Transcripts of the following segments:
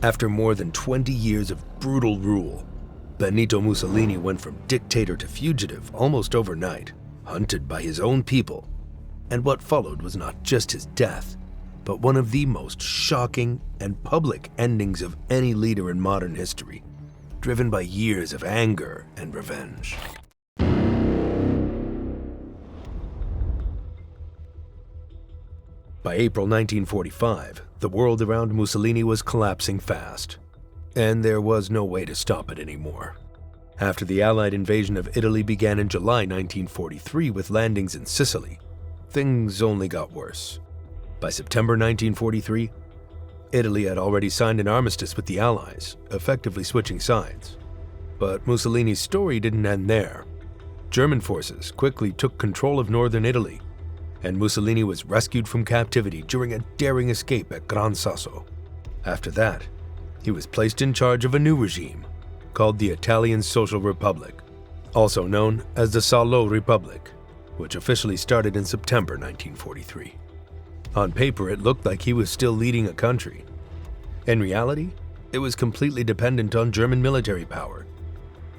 After more than 20 years of brutal rule, Benito Mussolini went from dictator to fugitive almost overnight, hunted by his own people. And what followed was not just his death, but one of the most shocking and public endings of any leader in modern history, driven by years of anger and revenge. By April 1945, the world around Mussolini was collapsing fast, and there was no way to stop it anymore. After the Allied invasion of Italy began in July 1943 with landings in Sicily, things only got worse. By September 1943, Italy had already signed an armistice with the Allies, effectively switching sides. But Mussolini's story didn't end there. German forces quickly took control of northern Italy, and Mussolini was rescued from captivity during a daring escape at Gran Sasso. After that, he was placed in charge of a new regime called the Italian Social Republic, also known as the Salo Republic, which officially started in September 1943. On paper, it looked like he was still leading a country. In reality, it was completely dependent on German military power,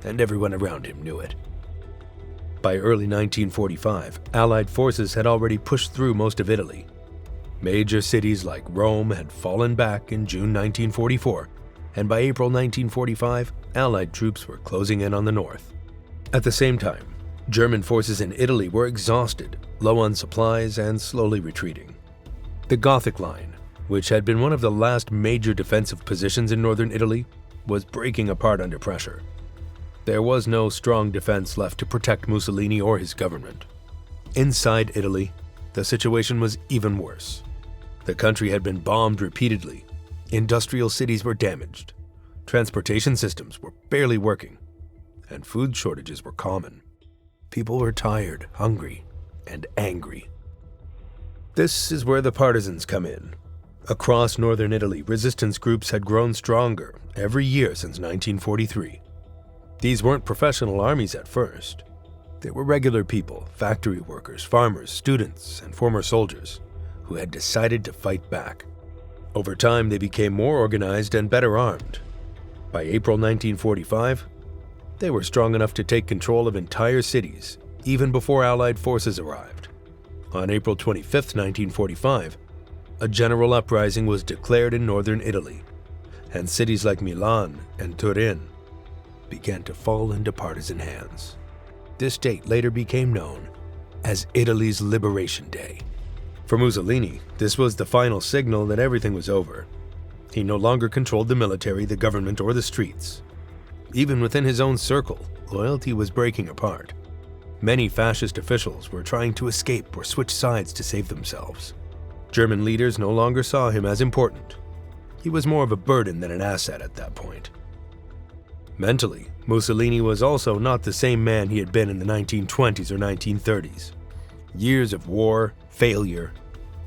and everyone around him knew it. By early 1945, Allied forces had already pushed through most of Italy. Major cities like Rome had fallen back in June 1944, and by April 1945, Allied troops were closing in on the north. At the same time, German forces in Italy were exhausted, low on supplies, and slowly retreating. The Gothic Line, which had been one of the last major defensive positions in northern Italy, was breaking apart under pressure. There was no strong defense left to protect Mussolini or his government. Inside Italy, the situation was even worse. The country had been bombed repeatedly. Industrial cities were damaged. Transportation systems were barely working, and food shortages were common. People were tired, hungry, and angry. This is where the partisans come in. Across northern Italy, resistance groups had grown stronger every year since 1943. These weren't professional armies at first. They were regular people, factory workers, farmers, students, and former soldiers who had decided to fight back. Over time, they became more organized and better armed. By April 1945, they were strong enough to take control of entire cities, even before Allied forces arrived. On April 25, 1945, a general uprising was declared in northern Italy, and cities like Milan and Turin began to fall into partisan hands. This date later became known as Italy's Liberation Day. For Mussolini, this was the final signal that everything was over. He no longer controlled the military, the government, or the streets. Even within his own circle, loyalty was breaking apart. Many fascist officials were trying to escape or switch sides to save themselves. German leaders no longer saw him as important. He was more of a burden than an asset at that point. Mentally, Mussolini was also not the same man he had been in the 1920s or 1930s. Years of war, failure,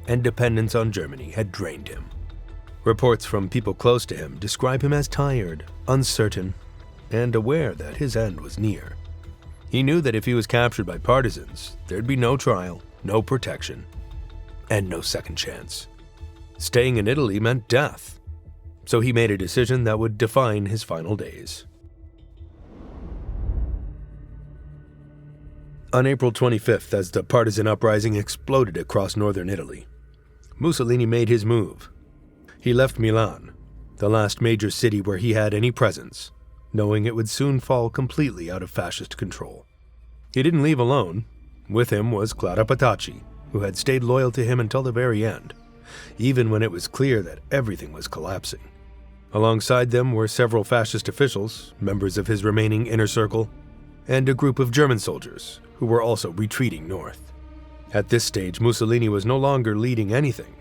and dependence on Germany had drained him. Reports from people close to him describe him as tired, uncertain, and aware that his end was near. He knew that if he was captured by partisans, there'd be no trial, no protection, and no second chance. Staying in Italy meant death, so he made a decision that would define his final days. On April 25th, as the partisan uprising exploded across northern Italy, Mussolini made his move. He left Milan, the last major city where he had any presence, knowing it would soon fall completely out of fascist control. He didn't leave alone. With him was Clara Petacci, who had stayed loyal to him until the very end, even when it was clear that everything was collapsing. Alongside them were several fascist officials, members of his remaining inner circle, and a group of German soldiers who were also retreating north. At this stage, Mussolini was no longer leading anything.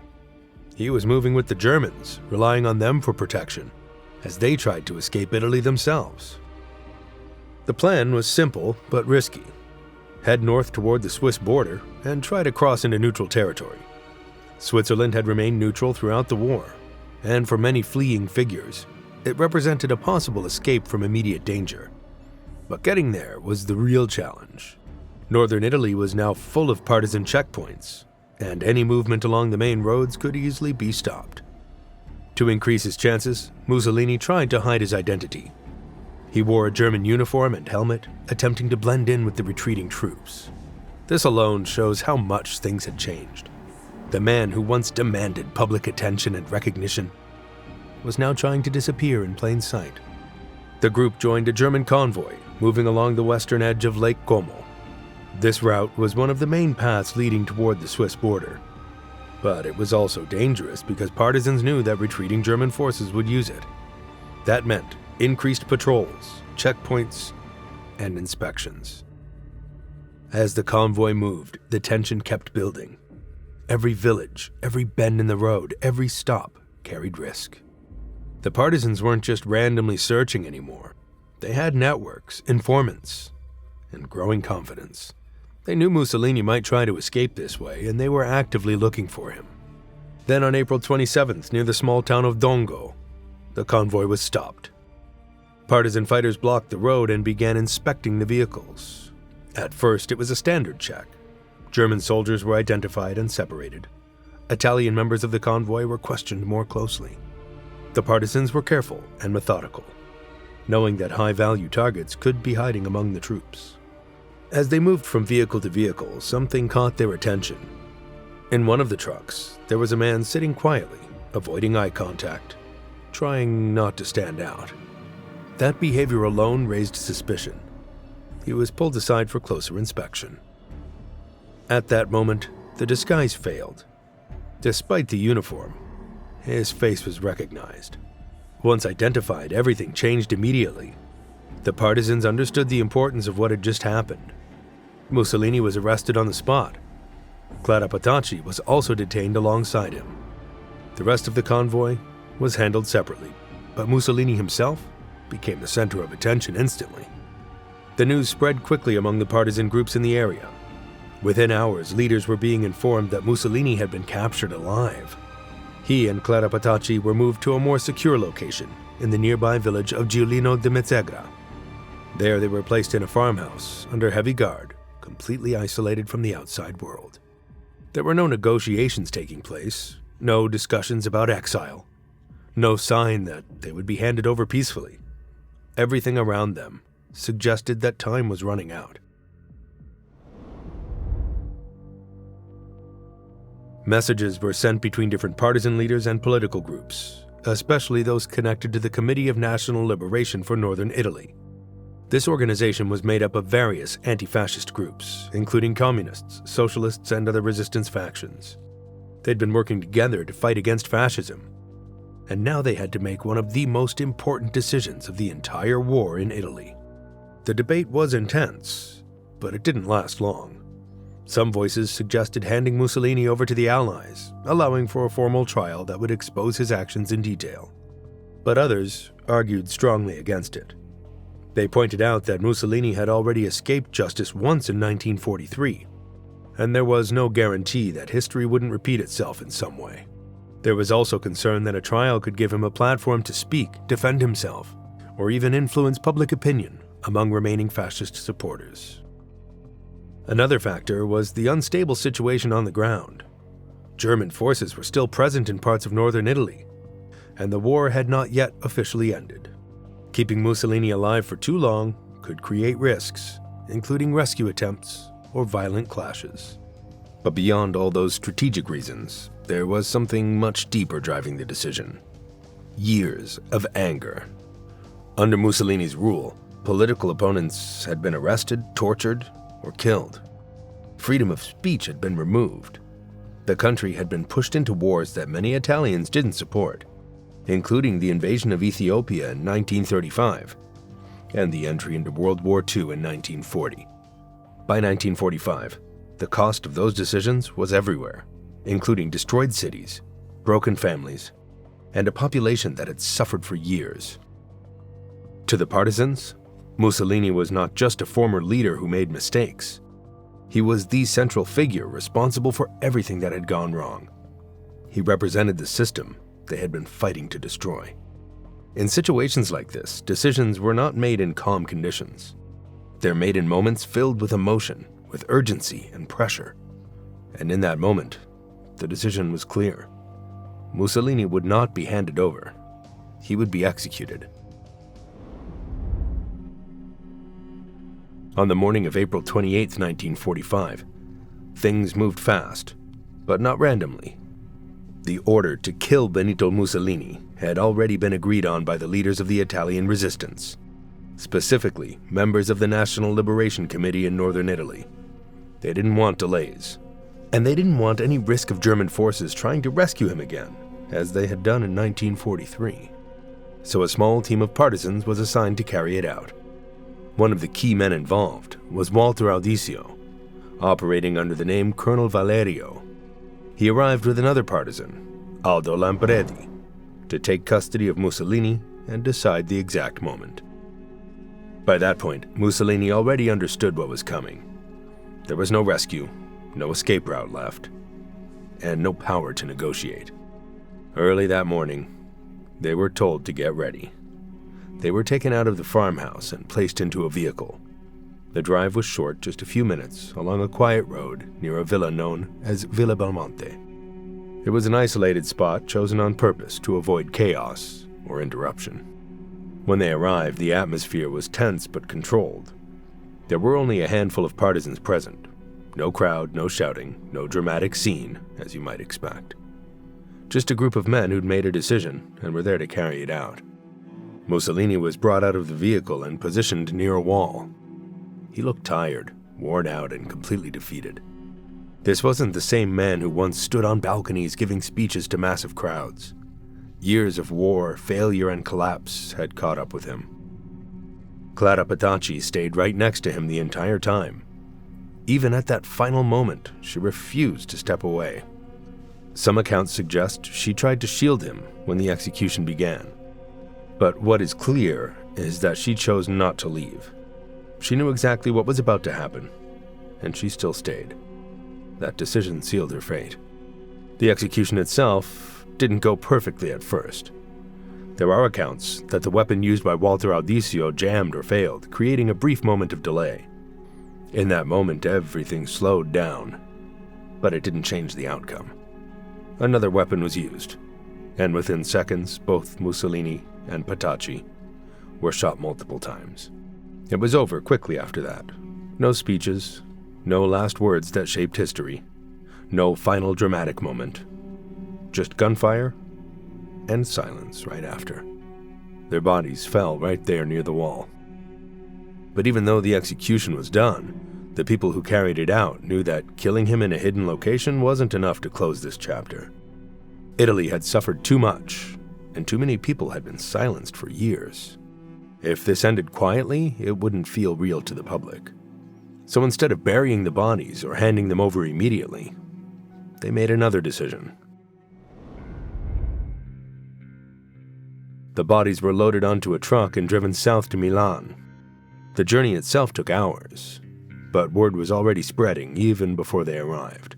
He was moving with the Germans, relying on them for protection, as they tried to escape Italy themselves. The plan was simple but risky. Head north toward the Swiss border and try to cross into neutral territory. Switzerland had remained neutral throughout the war, and for many fleeing figures, it represented a possible escape from immediate danger. But getting there was the real challenge. Northern Italy was now full of partisan checkpoints, and any movement along the main roads could easily be stopped. To increase his chances, Mussolini tried to hide his identity. He wore a German uniform and helmet, attempting to blend in with the retreating troops. This alone shows how much things had changed. The man who once demanded public attention and recognition was now trying to disappear in plain sight. The group joined a German convoy moving along the western edge of Lake Como. This route was one of the main paths leading toward the Swiss border. But it was also dangerous because partisans knew that retreating German forces would use it. That meant increased patrols, checkpoints, and inspections. As the convoy moved, the tension kept building. Every village, every bend in the road, every stop carried risk. The partisans weren't just randomly searching anymore. They had networks, informants, and growing confidence. They knew Mussolini might try to escape this way, and they were actively looking for him. Then on April 27th, near the small town of Dongo, the convoy was stopped. Partisan fighters blocked the road and began inspecting the vehicles. At first, it was a standard check. German soldiers were identified and separated. Italian members of the convoy were questioned more closely. The partisans were careful and methodical, knowing that high-value targets could be hiding among the troops. As they moved from vehicle to vehicle, something caught their attention. In one of the trucks, there was a man sitting quietly, avoiding eye contact, trying not to stand out. That behavior alone raised suspicion. He was pulled aside for closer inspection. At that moment, the disguise failed. Despite the uniform, his face was recognized. Once identified, everything changed immediately. The partisans understood the importance of what had just happened. Mussolini was arrested on the spot. Clara Petacci was also detained alongside him. The rest of the convoy was handled separately, but Mussolini himself became the center of attention instantly. The news spread quickly among the partisan groups in the area. Within hours, leaders were being informed that Mussolini had been captured alive. He and Clara Petacci were moved to a more secure location in the nearby village of Giulino de Mezzegra. There they were placed in a farmhouse under heavy guard, completely isolated from the outside world. There were no negotiations taking place, no discussions about exile, no sign that they would be handed over peacefully. Everything around them suggested that time was running out. Messages were sent between different partisan leaders and political groups, especially those connected to the Committee of National Liberation for Northern Italy. This organization was made up of various anti-fascist groups, including communists, socialists, and other resistance factions. They'd been working together to fight against fascism, and now they had to make one of the most important decisions of the entire war in Italy. The debate was intense, but it didn't last long. Some voices suggested handing Mussolini over to the Allies, allowing for a formal trial that would expose his actions in detail. But others argued strongly against it. They pointed out that Mussolini had already escaped justice once in 1943, and there was no guarantee that history wouldn't repeat itself in some way. There was also concern that a trial could give him a platform to speak, defend himself, or even influence public opinion among remaining fascist supporters. Another factor was the unstable situation on the ground. German forces were still present in parts of northern Italy, and the war had not yet officially ended. Keeping Mussolini alive for too long could create risks, including rescue attempts or violent clashes. But beyond all those strategic reasons, there was something much deeper driving the decision. Years of anger. Under Mussolini's rule, political opponents had been arrested, tortured, or killed. Freedom of speech had been removed. The country had been pushed into wars that many Italians didn't support, including the invasion of Ethiopia in 1935 and the entry into World War II in 1940. By 1945, the cost of those decisions was everywhere, including destroyed cities, broken families, and a population that had suffered for years. To the partisans, Mussolini was not just a former leader who made mistakes. He was the central figure responsible for everything that had gone wrong. He represented the system they had been fighting to destroy. In situations like this, decisions were not made in calm conditions. They're made in moments filled with emotion, with urgency and pressure. And in that moment, the decision was clear. Mussolini would not be handed over. He would be executed. On the morning of April 28, 1945, things moved fast, but not randomly. The order to kill Benito Mussolini had already been agreed on by the leaders of the Italian resistance, specifically members of the National Liberation Committee in northern Italy. They didn't want delays, and they didn't want any risk of German forces trying to rescue him again, as they had done in 1943. So a small team of partisans was assigned to carry it out. One of the key men involved was Walter Audicio, operating under the name Colonel Valerio. He arrived with another partisan, Aldo Lampredi, to take custody of Mussolini and decide the exact moment. By that point, Mussolini already understood what was coming. There was no rescue, no escape route left, and no power to negotiate. Early that morning, they were told to get ready. They were taken out of the farmhouse and placed into a vehicle. The drive was short, just a few minutes, along a quiet road near a villa known as Villa Belmonte. It was an isolated spot chosen on purpose to avoid chaos or interruption. When they arrived, the atmosphere was tense but controlled. There were only a handful of partisans present. No crowd, no shouting, no dramatic scene, as you might expect. Just a group of men who'd made a decision and were there to carry it out. Mussolini was brought out of the vehicle and positioned near a wall. He looked tired, worn out, and completely defeated. This wasn't the same man who once stood on balconies giving speeches to massive crowds. Years of war, failure, and collapse had caught up with him. Clara Petacci stayed right next to him the entire time. Even at that final moment, she refused to step away. Some accounts suggest she tried to shield him when the execution began. But what is clear is that she chose not to leave. She knew exactly what was about to happen, and she still stayed. That decision sealed her fate. The execution itself didn't go perfectly at first. There are accounts that the weapon used by Walter Audicio jammed or failed, creating a brief moment of delay. In that moment, everything slowed down, but it didn't change the outcome. Another weapon was used, and within seconds, both Mussolini and Petacci were shot multiple times. It was over quickly after that. No speeches, no last words that shaped history, no final dramatic moment. Just gunfire and silence right after. Their bodies fell right there near the wall. But even though the execution was done, the people who carried it out knew that killing him in a hidden location wasn't enough to close this chapter. Italy had suffered too much, and too many people had been silenced for years. If this ended quietly, it wouldn't feel real to the public. So instead of burying the bodies or handing them over immediately, they made another decision. The bodies were loaded onto a truck and driven south to Milan. The journey itself took hours, but word was already spreading even before they arrived.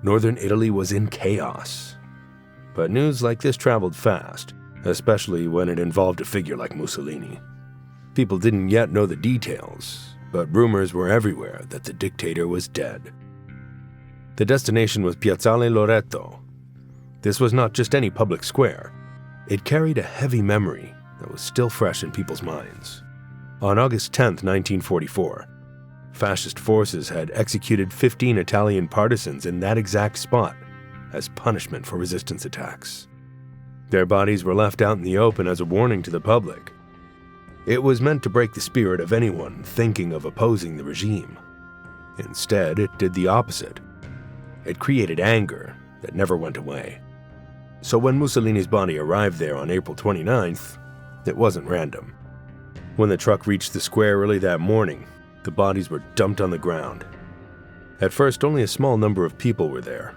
Northern Italy was in chaos. But news like this traveled fast, especially when it involved a figure like Mussolini. People didn't yet know the details, but rumors were everywhere that the dictator was dead. The destination was Piazzale Loreto. This was not just any public square. It carried a heavy memory that was still fresh in people's minds. On August 10, 1944, fascist forces had executed 15 Italian partisans in that exact spot as punishment for resistance attacks. Their bodies were left out in the open as a warning to the public. It was meant to break the spirit of anyone thinking of opposing the regime. Instead, it did the opposite. It created anger that never went away. So when Mussolini's body arrived there on April 29th, it wasn't random. When the truck reached the square early that morning, the bodies were dumped on the ground. At first, only a small number of people were there,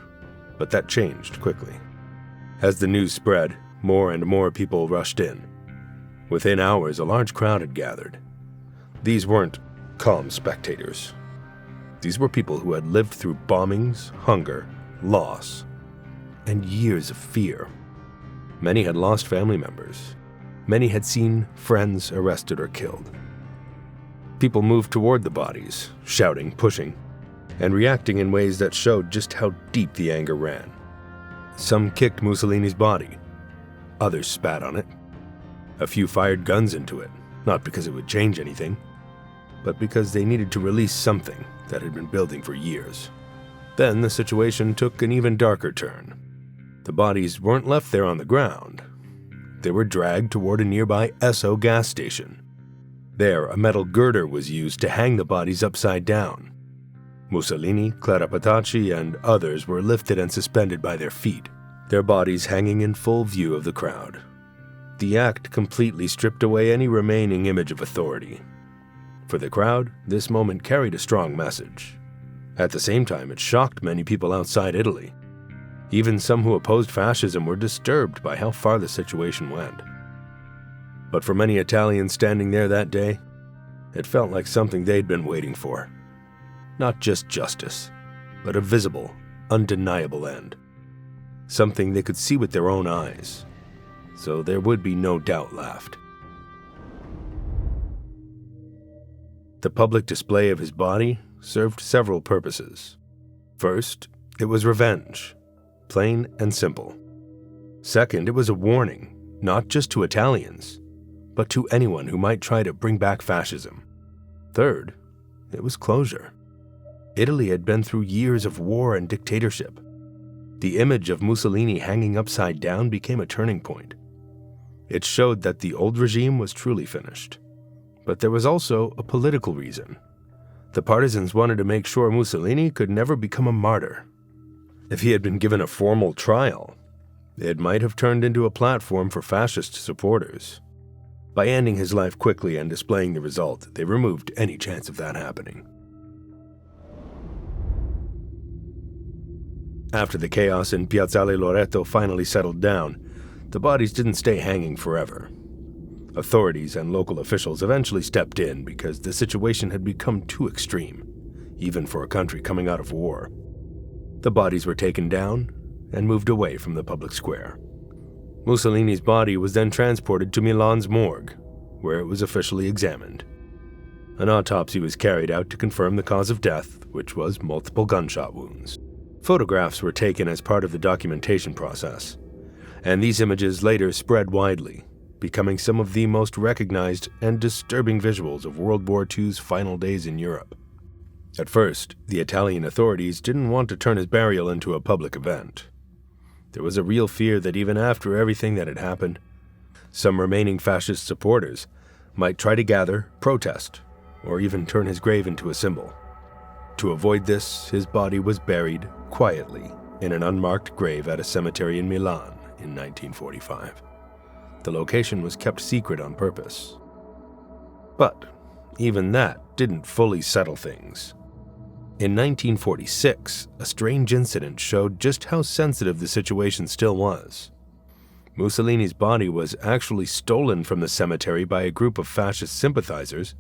but that changed quickly. As the news spread, more and more people rushed in. Within hours, a large crowd had gathered. These weren't calm spectators. These were people who had lived through bombings, hunger, loss, and years of fear. Many had lost family members. Many had seen friends arrested or killed. People moved toward the bodies, shouting, pushing, and reacting in ways that showed just how deep the anger ran. Some kicked Mussolini's body. Others spat on it. A few fired guns into it, not because it would change anything, but because they needed to release something that had been building for years. Then the situation took an even darker turn. The bodies weren't left there on the ground. They were dragged toward a nearby Esso gas station. There, a metal girder was used to hang the bodies upside down. Mussolini, Clara Petacci, and others were lifted and suspended by their feet, their bodies hanging in full view of the crowd. The act completely stripped away any remaining image of authority. For the crowd, this moment carried a strong message. At the same time, it shocked many people outside Italy. Even some who opposed fascism were disturbed by how far the situation went. But for many Italians standing there that day, it felt like something they'd been waiting for. Not just justice, but a visible, undeniable end. Something they could see with their own eyes. So there would be no doubt left. The public display of his body served several purposes. First, it was revenge, plain and simple. Second, it was a warning, not just to Italians, but to anyone who might try to bring back fascism. Third, it was closure. Italy had been through years of war and dictatorship. The image of Mussolini hanging upside down became a turning point. It showed that the old regime was truly finished. But there was also a political reason. The partisans wanted to make sure Mussolini could never become a martyr. If he had been given a formal trial, it might have turned into a platform for fascist supporters. By ending his life quickly and displaying the result, they removed any chance of that happening. After the chaos in Piazzale Loreto finally settled down, the bodies didn't stay hanging forever. Authorities and local officials eventually stepped in because the situation had become too extreme, even for a country coming out of war. The bodies were taken down and moved away from the public square. Mussolini's body was then transported to Milan's morgue, where it was officially examined. An autopsy was carried out to confirm the cause of death, which was multiple gunshot wounds. Photographs were taken as part of the documentation process, and these images later spread widely, becoming some of the most recognized and disturbing visuals of World War II's final days in Europe. At first, the Italian authorities didn't want to turn his burial into a public event. There was a real fear that even after everything that had happened, some remaining fascist supporters might try to gather, protest, or even turn his grave into a symbol. To avoid this, his body was buried quietly in an unmarked grave at a cemetery in Milan in 1945. The location was kept secret on purpose. But even that didn't fully settle things. In 1946, a strange incident showed just how sensitive the situation still was. Mussolini's body was actually stolen from the cemetery by a group of fascist sympathizers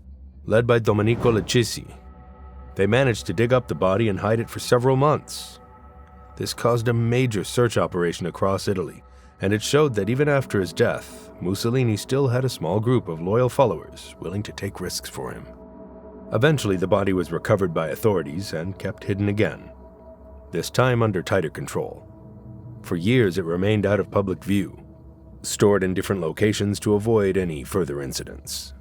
led by Domenico Lecisi. They managed to dig up the body and hide it for several months. This caused a major search operation across Italy, and it showed that even after his death, Mussolini still had a small group of loyal followers willing to take risks for him. Eventually, the body was recovered by authorities and kept hidden again, this time under tighter control. For years, it remained out of public view, stored in different locations to avoid any further incidents.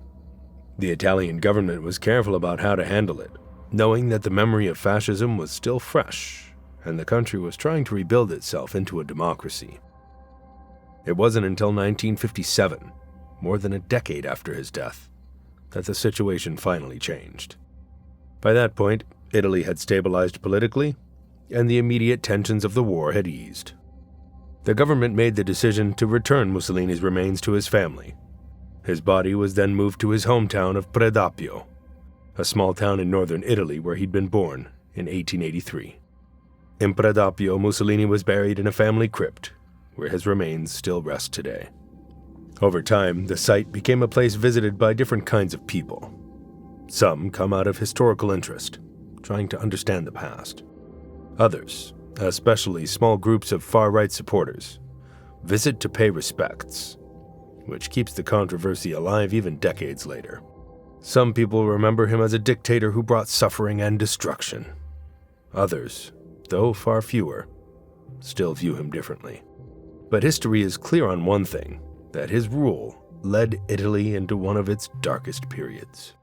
The Italian government was careful about how to handle it, knowing that the memory of fascism was still fresh, and the country was trying to rebuild itself into a democracy. It wasn't until 1957, more than a decade after his death, that the situation finally changed. By that point, Italy had stabilized politically, and the immediate tensions of the war had eased. The government made the decision to return Mussolini's remains to his family. His body was then moved to his hometown of Predappio, a small town in northern Italy where he'd been born in 1883. In Predappio, Mussolini was buried in a family crypt, where his remains still rest today. Over time, the site became a place visited by different kinds of people. Some come out of historical interest, trying to understand the past. Others, especially small groups of far-right supporters, visit to pay respects, which keeps the controversy alive even decades later. Some people remember him as a dictator who brought suffering and destruction. Others, though far fewer, still view him differently. But history is clear on one thing, that his rule led Italy into one of its darkest periods.